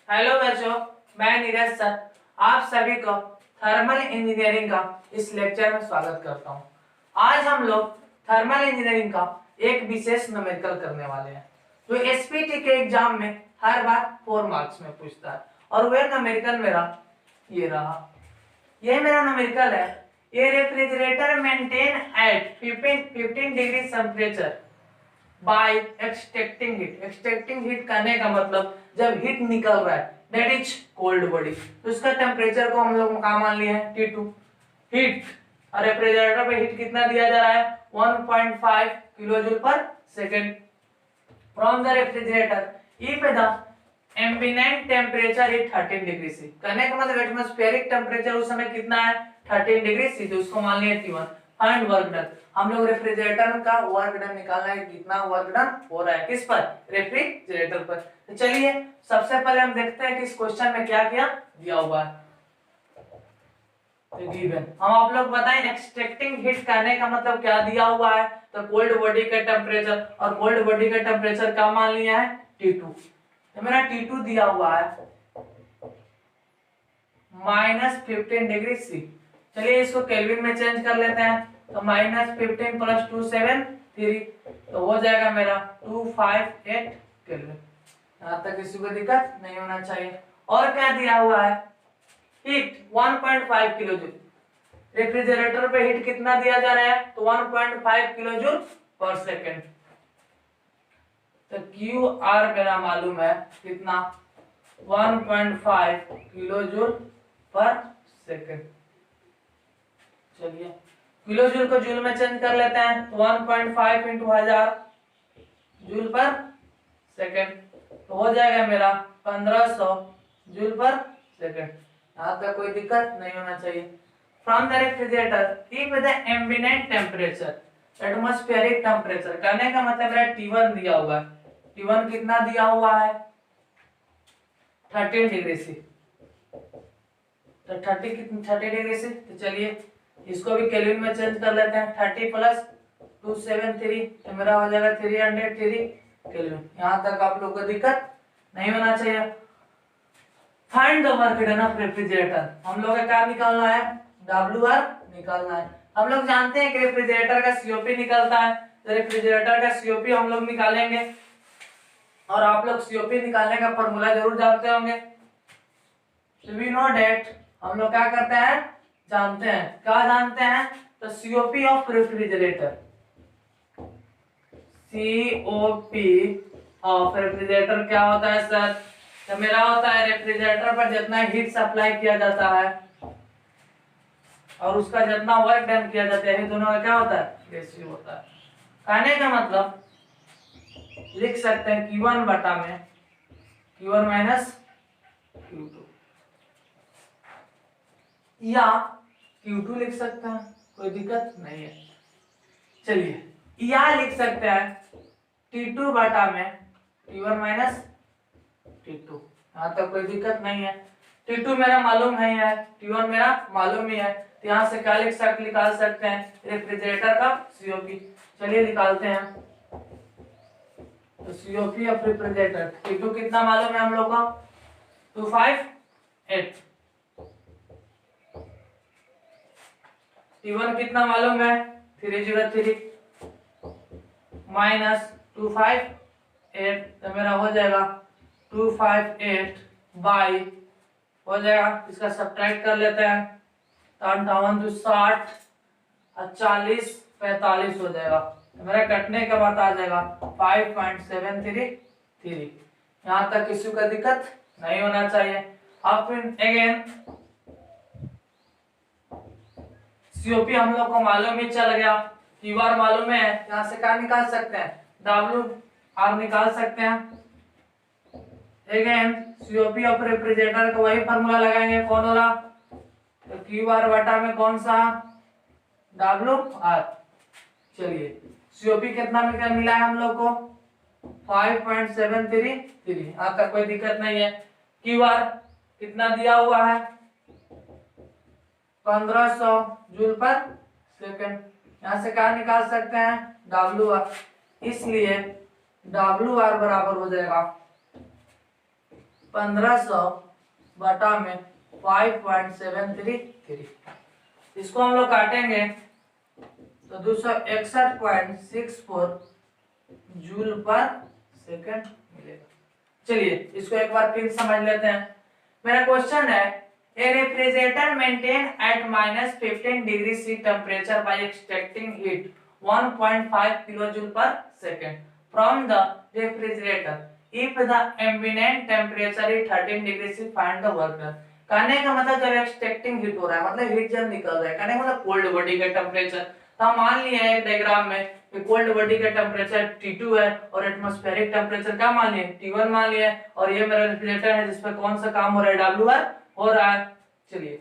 Hello बच्चों, मैं Neeraj sir आप सभी को थर्मल इंजीनियरिंग का इस लेक्चर में स्वागत करता हूं। आज हम लोग थर्मल इंजीनियरिंग का एक विशेष न्यूमेरिकल करने वाले हैं जो एसपीटी के एग्जाम में हर बार 4 मार्क्स में पूछता है और वह न्यूमेरिकल मेरा ये रहा। ये मेरा न्यूमेरिकल है। ये refrigerator maintain at 15 degree temperature by extracting heat. Extracting heat करने का मतलब जब हीट निकल रहा है दैट इज कोल्ड बॉडी, तो उसका टेम्परेचर को हम लोग क्या मान लिए हैं T2। हीट और रेफ्रिजरेटर पे हीट कितना दिया जा रहा है 1.5 kilo joule per second from the refrigerator if the ambient temperature is 13 degree C. कहने का मतलब एटमॉस्फेरिक टेम्परेचर उस समय कितना है 13 डिग्री सी, तो उसको मान लिए T1। Find work done. हम लोग रेफ्रिजरेटर का वर्क डन निकालना है, कितना वर्क डन हो रहा है किस पर रेफ्रिजरेटर पर। तो चलिए सबसे पहले हम देखते हैं कि इस क्वेश्चन में क्या क्या दिया हुआ है। गिवन हम आप लोग बताएं एक्सट्रैक्टिंग हीट करने का मतलब क्या दिया हुआ है, तो कोल्ड बॉडी का टेम्परेचर, और कोल्ड बॉडी का टेम्परेचर क्या मान लिया है T2। तो मेरा T2 दिया हुआ है -15 डिग्री सी। चलिए इसको केल्विन में चेंज कर लेते हैं, तो -15 + 273 तो हो जाएगा मेरा 258 केल्विन। यहाँ तक किसी को दिक्कत नहीं होना चाहिए। और क्या दिया हुआ है हीट 1.5 किलो जूल। रेफ्रिजरेटर पे हीट कितना दिया जा रहा है तो 1.5 किलो जूल पर सेकेंड। तो क्यू आर मेरा मालूम है कितना 1.5 किलो जूल पर सेकेंड। चलिए किलो जूल को जूल में चेंज कर लेते हैं, तो 1.5 × 1000 जूल पर सेकेंड, तो हो जाएगा मेरा 1500 जूल पर सेकेंड। यहाँ तक कोई दिक्कत नहीं होना चाहिए। From the refrigerator if the ambient temperature atmospheric temperature, कहने का मतलब मेरा T1 दिया हुआ है। T1 कितना दिया हुआ है 13 डिग्री सी, तो 30 डिग्री सी। तो चलिए इसको भी केल्विन में चेंज कर लेते हैं, 30 + 273 तो मेरा हो जाएगा 303 केल्विन। यहाँ तक आप लोग को दिक्कत नहीं होना चाहिए। Find the work done of refrigerator. हम लोग का क्या निकालना है WR निकालना है। हम लोग जानते हैं कि रेफ्रिजरेटर का COP निकलता है, तो रेफ्रिजरेटर का COP हम लोग निकालेंगे, और आप लोग COP निकालने का फॉर्मूला जरूर जानते होंगे। वी नो डेट हम लोग क्या करते हैं जानते हैं, क्या जानते हैं तो COP of refrigerator, COP of refrigerator क्या होता है सर, तो मेरा होता है रेफ्रिजरेटर पर जितना हीट सप्लाई किया जाता है और उसका जितना वर्क डन किया जाता है, दोनों का क्या होता है रेशियो होता है। कहने का मतलब लिख सकते हैं Q1 बटा में Q1 - Q2, या Q2 लिख सकते हैं, कोई दिक्कत नहीं है। चलिए या लिख सकते हैं T2 बटा में T1 - T2, यहाँ तक कोई दिक्कत नहीं है। T2 मेरा मालूम है, T1 मेरा मालूम ही है, तो यहाँ से क्या निकाल सकते हैं रेफ्रिजरेटर का COP। चलिए निकालते हैं, तो COP ऑफ रेफ्रिजरेटर T2 कितना मालूम है हम लोग को 258, T1 कितना मालूम है 303 -258, तो मेरा हो जाएगा 258 बाई हो जाएगा, इसका सब्ट्रैक्ट कर लेते हैं, 58 × 60 और 40 45 हो जाएगा, तो मेरा कटने के बाद आ जाएगा 5.733। यहाँ तक किसी का दिक्कत नहीं होना चाहिए। अब फिर अगेन COP हम लोग को मालूम ही चल गया, QR मालूम है, यहाँ से क्या निकाल सकते हैं WR निकाल सकते हैं। अगेन COP ऑफ रेफ्रिजरेटर का वही फार्मूला लगाएंगे, कौन वाला तो QR बटा में कौन सा WR। चलिए COP कितना मिला है हम लोग को 5.733, यहाँ तक कोई दिक्कत नहीं है। QR कितना दिया हुआ है 1500 जूल पर सेकेंड, यहाँ से क्या निकाल सकते हैं WR, इसलिए WR बराबर हो जाएगा 1500 बटा में 5.733। इसको हम लोग काटेंगे तो 261.64 जूल पर सेकंड मिलेगा। चलिए इसको एक बार फिर समझ लेते हैं। मेरा क्वेश्चन है, a refrigerator maintain at -15 degree C temperature by extracting heat 1.5 kilo joule per second from the refrigerator if the ambient temperature is 13 degree C find the work done. कहने का मतलब जब एक्सट्रैक्टिंग हीट हो रहा है मतलब heat जब निकल रहा है, कहने का मतलब कोल्ड बॉडी का टेम्परेचर। तो हम मान लिए एक डायग्राम में कि कोल्ड बॉडी का टेम्परेचर T2 है और एटमॉस्फेरिक टेम्परेचर क्या मान लिए T1 मान लिए, और ये मेरा रेफ्रिजरेटर है जिस पर कौन सा काम हो रहा है WR हो रहा है। चलिए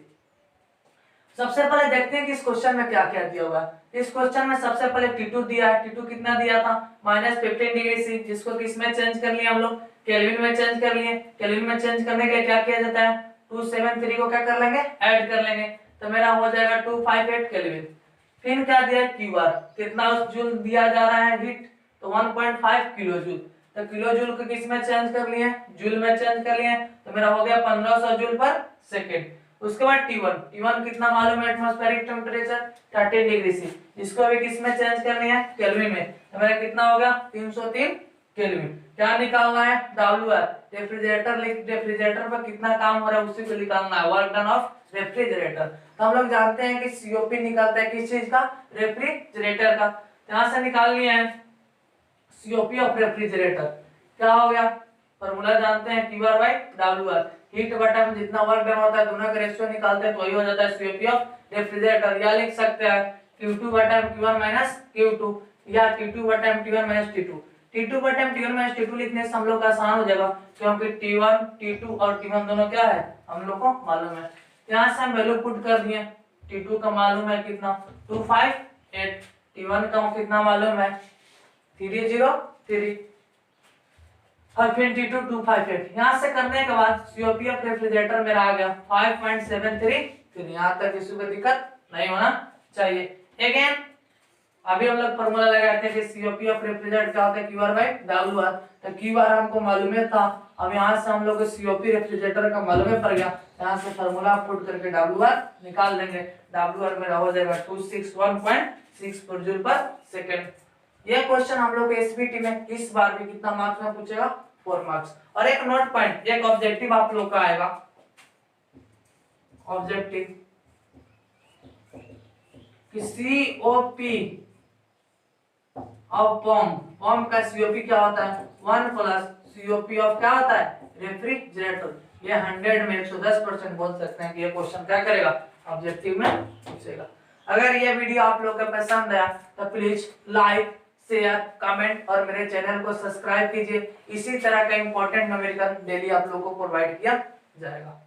सबसे पहले देखते हैं कि इस क्वेश्चन में क्या क्या दिया हुआ है। इस क्वेश्चन में सबसे पहले T2 दिया है। T2 कितना दिया था -15 डिग्री सी, जिसको किस में चेंज कर लिया हम लोग केल्विन में चेंज कर लिए। केल्विन में चेंज करने के लिए क्या किया जाता है 273 को क्या कर लेंगे ऐड कर लेंगे तो मेरा हो जाएगा 258 केल्विन। फिर क्या दिया है QR कितना जूल दिया जा रहा है हीट तो 1.5 किलो जूल, तो किलो जूल को किस में चेंज कर लिए जूल में चेंज कर लिए तो मेरा हो गया 1500 जूल पर सेकंड। उसके बाद T1 कितना मालूम है एटमॉस्फेरिक टेम्परेचर 13 डिग्री सी, इसको भी किस में चेंज करनी है केल्विन में, तो मेरा कितना होगा 303 केल्विन। क्या निकालना है WR रेफ्रिजरेटर पर कितना काम हो रहा है उसी को निकालना है वर्क डन ऑफ रेफ्रिजरेटर। तो हम लोग जानते हैं कि COP निकालता है किस चीज का रेफ्रिजरेटर का, यहां से निकाल लिए हैं COP ऑफ रेफ्रिजरेटर। क्या हो गया फॉर्मूला जानते हैं QR बाय WR, हीट बटा में जितना वर्क डन होता है दोनों का रेशियो निकालते हैं तो वही हो जाता है COP ऑफ रेफ्रिजरेटर। या लिख सकते हैं Q2 बटा Q1 माइनस Q2 या T2 बटा T1 माइनस T2। T2 बटा T1 माइनस T2 लिखने से हम लोग का आसान हो जाएगा क्योंकि T1 T2 और T1 दोनों क्या है हम लोग को मालूम है। यहाँ से हम वैल्यू पुट कर दिए, T2 का मालूम है कितना 258, T1 का कितना मालूम है 303 और फिर T2 258। यहाँ से करने के बाद COP ऑफ रेफ्रिजरेटर मेरा आ गया 5.73। फिर यहाँ तक किसी को दिक्कत नहीं होना चाहिए। अगेन अभी हम लोग फॉर्मूला लगाए थे कि COP ऑफ रेफ्रिजरेटर क्या होता है QR बाय WR, तो QR हमको मालूम है था। अब यहाँ से हम लोग को COP रेफ्रिजरेटर का मालूम है पड़ गया, यहाँ से फॉर्मूला पुट करके WR निकाल लेंगे। WR मेरा हो जाएगा 261.64 जूल पर सेकंड। ये क्वेश्चन हम लोग SBT में इस बार भी कितना मार्क्स में पूछेगा 4 मार्क्स। और एक नोट पॉइंट एक ऑब्जेक्टिव आप लोग का आएगा, ऑब्जेक्टिव कि COP ऑफ पॉम का COP क्या होता है 1 प्लस COP ऑफ क्या होता है रेफ्रिजरेटर। ये 100 में 110% बोल सकते हैं कि ये क्वेश्चन क्या करेगा ऑब्जेक्टिव में पूछेगा। अगर ये वीडियो आप लोग को पसंद आया तो प्लीज लाइक शेयर कमेंट और मेरे चैनल को सब्सक्राइब कीजिए। इसी तरह का इंपॉर्टेंट न्यूमेरिकल डेली आप लोग को प्रोवाइड किया जाएगा।